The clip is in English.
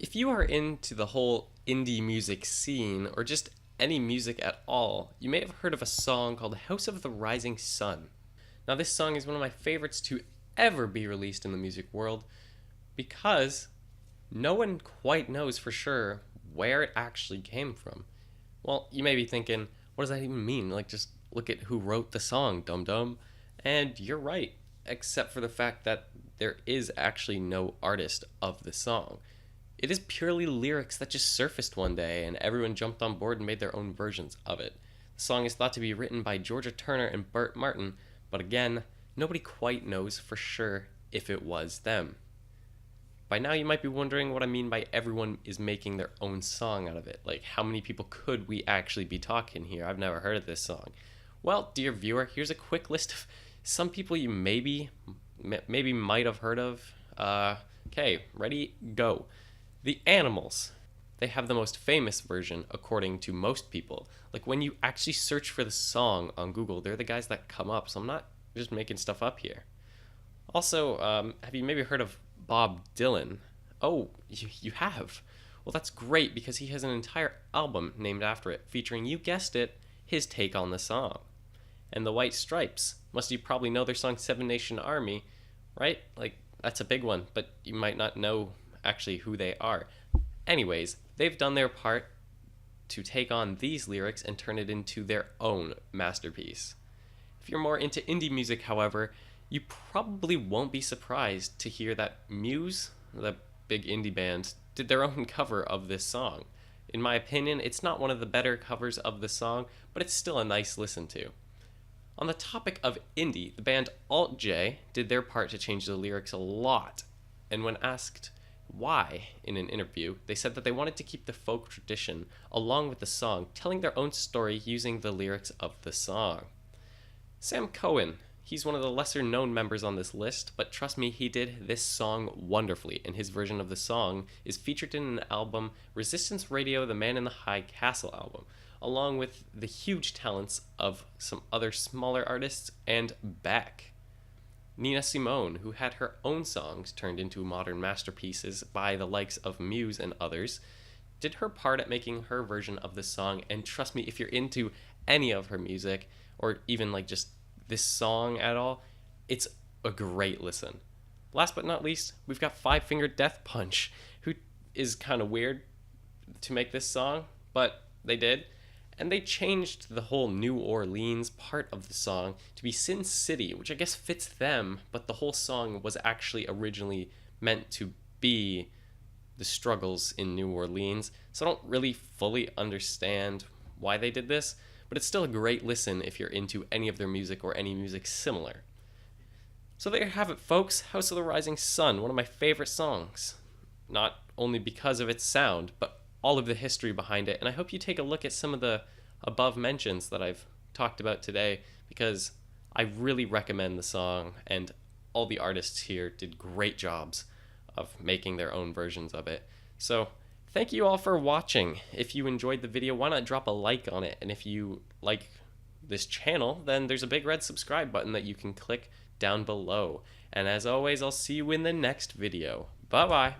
If you are into the whole indie music scene, or just any music at all, you may have heard of a song called House of the Rising Sun. Now, this song is one of my favorites to ever be released in the music world because no one quite knows for sure where it actually came from. Well, you may be thinking, what does that even mean? Like, just look at who wrote the song, dum dum. And you're right, except for the fact that there is actually no artist of the song. It is purely lyrics that just surfaced one day and everyone jumped on board and made their own versions of it. The song is thought to be written by Georgia Turner and Burt Martin, but again, nobody quite knows for sure if it was them. By now, you might be wondering what I mean by everyone is making their own song out of it. Like, how many people could we actually be talking here? I've never heard of this song. Well, dear viewer, here's a quick list of some people you maybe might have heard of. Okay, ready, go. The Animals. They have the most famous version, according to most people. Like, when you actually search for the song on Google, they're the guys that come up, so I'm not just making stuff up here. Also, have you maybe heard of Bob Dylan? Oh, you have. Well, that's great because he has an entire album named after it, featuring, you guessed it, his take on the song. And the White Stripes. You probably know their song Seven Nation Army, right? Like, that's a big one, but you might not know actually who they are. Anyways, they've done their part to take on these lyrics and turn it into their own masterpiece. If you're more into indie music, however, you probably won't be surprised to hear that Muse, the big indie band, did their own cover of this song. In my opinion, it's not one of the better covers of the song, but it's still a nice listen to. On the topic of indie, the band Alt J did their part to change the lyrics a lot, and when asked why in an interview, they said that they wanted to keep the folk tradition along with the song, telling their own story using the lyrics of the song. Sam Cohen, he's one of the lesser known members on this list, but trust me, he did this song wonderfully, and his version of the song is featured in an album, Resistance Radio, The Man in the High Castle album, along with the huge talents of some other smaller artists and Beck. Nina Simone, who had her own songs turned into modern masterpieces by the likes of Muse and others, did her part at making her version of the song, and trust me, if you're into any of her music, or even like just this song at all, it's a great listen. Last but not least, we've got Five Finger Death Punch, who is kind of weird to make this song, but they did. And they changed the whole New Orleans part of the song to be Sin City, which I guess fits them, but the whole song was actually originally meant to be the struggles in New Orleans. So I don't really fully understand why they did this, but it's still a great listen if you're into any of their music or any music similar. So there you have it, folks. House of the Rising Sun, one of my favorite songs. Not only because of its sound, but all of the history behind it, and I hope you take a look at some of the above mentions that I've talked about today, because I really recommend the song, and all the artists here did great jobs of making their own versions of it. So thank you all for watching. If you enjoyed the video, why not drop a like on it, and if you like this channel, then there's a big red subscribe button that you can click down below. And as always, I'll see you in the next video. Bye bye.